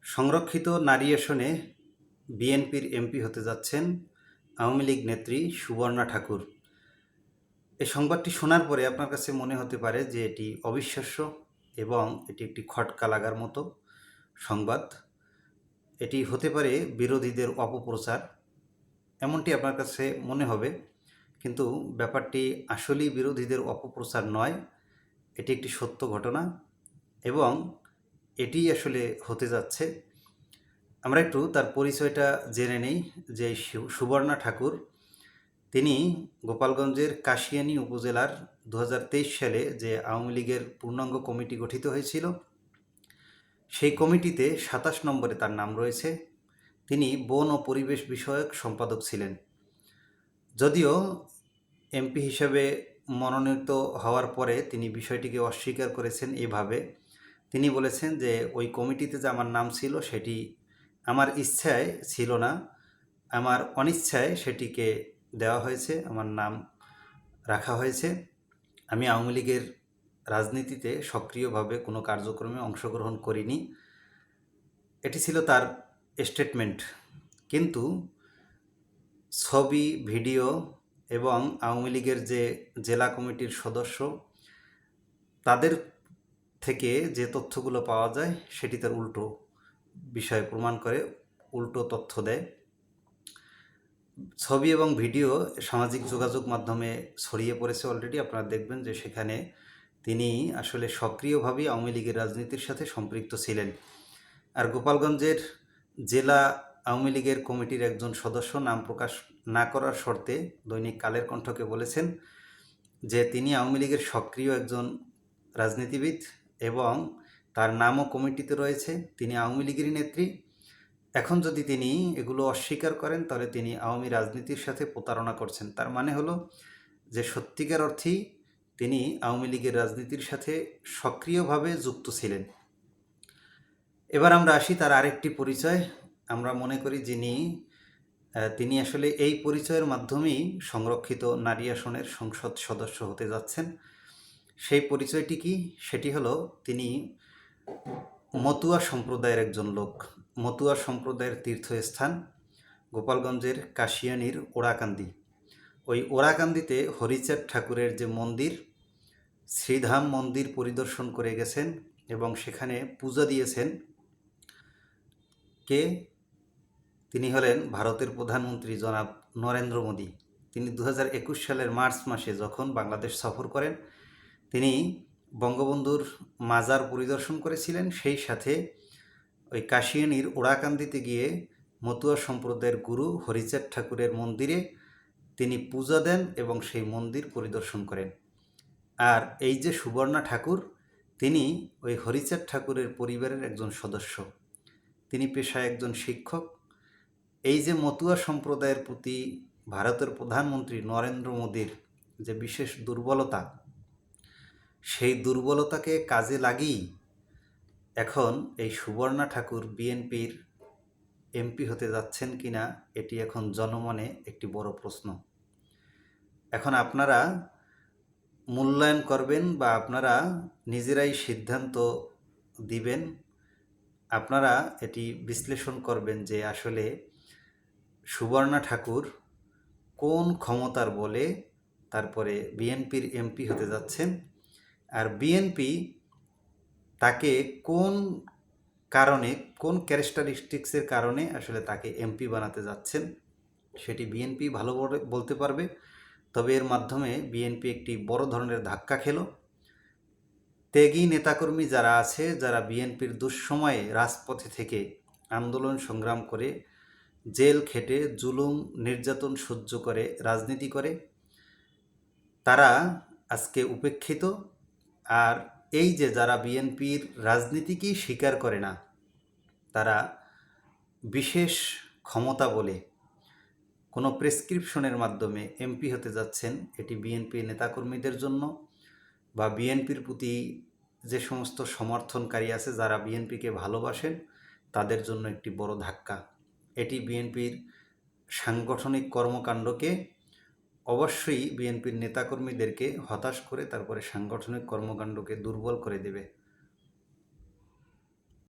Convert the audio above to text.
সংরক্ষিত নারী আসনে বিএনপির এমপি হতে যাচ্ছেন আওয়ামী লীগ নেত্রী সুবর্ণা ঠাকুর। এই সংবাদটি শোনার পরে আপনার কাছে মনে হতে পারে যে এটি অবিশ্বাস্য এবং এটি একটি খটকা লাগার মতো সংবাদ। এটি হতে পারে বিরোধীদের অপপ্রচার, এমনটি আপনার কাছে মনে হবে। কিন্তু ব্যাপারটি আসলেই বিরোধীদের অপপ্রচার নয়, এটি একটি সত্য ঘটনা এবং এটি আসলে হতে যাচ্ছে। আমরা একটু তার পরিচয়টা জেনে নেই যে সুবর্ণা ঠাকুর তিনি গোপালগঞ্জের কাশিয়ানী উপজেলার 2023 সালে যে আওয়ামী লীগের পূর্ণাঙ্গ কমিটি গঠিত হয়েছিল, সেই কমিটিতে 27 নম্বরে তার নাম রয়েছে। তিনি বন ও পরিবেশ বিষয়ক সম্পাদক ছিলেন। যদিও এমপি হিসেবে মনোনীত হওয়ার পরে তিনি বিষয়টিকে অস্বীকার করেছেন। এভাবে তিনি বলেছেন যে ওই কমিটিতে যে আমার নাম ছিল সেটি আমার ইচ্ছায় ছিল না, আমার অনিচ্ছায় সেটিকে দেওয়া হয়েছে, আমার নাম রাখা হয়েছে। আমি আওয়ামী লীগের রাজনীতিতে সক্রিয়ভাবে কোনো কার্যক্রমে অংশগ্রহণ করিনি, এটি ছিল তার স্টেটমেন্ট। কিন্তু ছবি, ভিডিও এবং আওয়ামী লীগের যে জেলা কমিটির সদস্য তাদের থেকে যে তথ্যগুলো পাওয়া যায় সেটি তার উল্টো বিষয় প্রমাণ করে, উল্টো তথ্য দেয়। ছবি এবং ভিডিও সামাজিক যোগাযোগ মাধ্যমে ছড়িয়ে পড়েছে অলরেডি। আপনারা দেখবেন যে সেখানে তিনি আসলে সক্রিয়ভাবেই আওয়ামী লীগের রাজনীতির সাথে সম্পৃক্ত ছিলেন। আর গোপালগঞ্জের জেলা আওয়ামী লীগের কমিটির একজন সদস্য নাম প্রকাশ না করার শর্তে দৈনিক কালের কণ্ঠকে বলেছেন যে তিনি আওয়ামী লীগের সক্রিয় একজন রাজনীতিবিদ এবং তার নামও কমিটিতে রয়েছে, তিনি আওয়ামী লীগেরই নেত্রী। এখন যদি তিনি এগুলো অস্বীকার করেন তাহলে তিনি আওয়ামী রাজনীতির সাথে প্রতারণা করছেন। তার মানে হলো যে সত্যিকার অর্থেই তিনি আওয়ামী লীগের রাজনীতির সাথে সক্রিয়ভাবে যুক্ত ছিলেন। এবার আমরা আসি তার আরেকটি পরিচয়। আমরা মনে করি তিনি আসলে এই পরিচয়ের মাধ্যমেই সংরক্ষিত নারী আসনের সংসদ সদস্য হতে যাচ্ছেন। সেই পরিচয়টি কি? সেটি হলো তিনি মতুয়া সম্প্রদায়ের একজন লোক। মতুয়া সম্প্রদায়ের তীর্থস্থান গোপালগঞ্জের কাশিয়ানীর ওড়াকান্দি। ওই ওড়াকান্দিতে হরিচাঁদ ঠাকুরের যে মন্দির, শ্রীধাম মন্দির পরিদর্শন করে গেছেন এবং সেখানে পূজা দিয়েছেন কে? তিনি হলেন ভারতের প্রধানমন্ত্রী জনাব নরেন্দ্র মোদী। তিনি 2021 সালের মার্চ মাসে যখন বাংলাদেশ সফর করেন, তিনি বঙ্গবন্ধুর মাজার পরিদর্শন করেছিলেন। সেই সাথে ওই কাশিয়ানীর ওড়াকান্দিতে গিয়ে মতুয়া সম্প্রদায়ের গুরু হরিচাঁদ ঠাকুরের মন্দিরে তিনি পূজা দেন এবং সেই মন্দির পরিদর্শন করেন। আর এই যে সুবর্ণা ঠাকুর, তিনি ওই হরিচাঁদ ঠাকুরের পরিবারের একজন সদস্য। তিনি পেশায় একজন শিক্ষক। এই যে মতুয়া সম্প্রদায়ের প্রতি ভারতের প্রধানমন্ত্রী নরেন্দ্র মোদীর যে বিশেষ দুর্বলতা, সেই দুর্বলতাকে কাজে লাগিয়েই এখন এই সুবর্ণা ঠাকুর বিএনপির এমপি হতে যাচ্ছেন কিনা এটি এখন জনমনে একটি বড় প্রশ্ন। এখন আপনারা মূল্যায়ন করবেন বা আপনারা নিজেরাই সিদ্ধান্ত দিবেন। আপনারা এটি বিশ্লেষণ করবেন যে আসলে সুবর্ণা ঠাকুর কোন ক্ষমতার বলে তারপরে বিএনপির এমপি হতে যাচ্ছেন, আর বিএনপি তাকে কোন কারণে, কোন ক্যারেক্টারিস্টিক্সের কারণে আসলে তাকে এমপি বানাতে যাচ্ছেন সেটি বিএনপি ভালো বলতে পারবে। তবে এর মাধ্যমে বিএনপি একটি বড় ধরনের ধাক্কা খেল। ত্যাগী নেতাকর্মী যারা আছে, যারা বিএনপির দুঃসময়ে রাজপথে থেকে আন্দোলন সংগ্রাম করে, জেল খেটে, জুলুম নির্যাতন সহ্য করে রাজনীতি করে, তারা আজকে উপেক্ষিত। আর এই যে যারা বিএনপির রাজনীতিকেই স্বীকার করে না, তারা বিশেষ ক্ষমতা বলে কোনো প্রেসক্রিপশনের মাধ্যমে এমপি হতে যাচ্ছেন, এটি বিএনপি নেতাকর্মীদের জন্য বা বিএনপির প্রতি যে সমস্ত সমর্থনকারী আছে, যারা বিএনপিকে ভালোবাসেন, তাদের জন্য একটি বড় ধাক্কা। এটি বিএনপির সাংগঠনিক কর্মকাণ্ডকে অবশ্যই বিএনপির নেতাকর্মীদেরকে হতাশ করে তারপরে সাংগঠনিক কর্মকাণ্ডকে দুর্বল করে দেবে।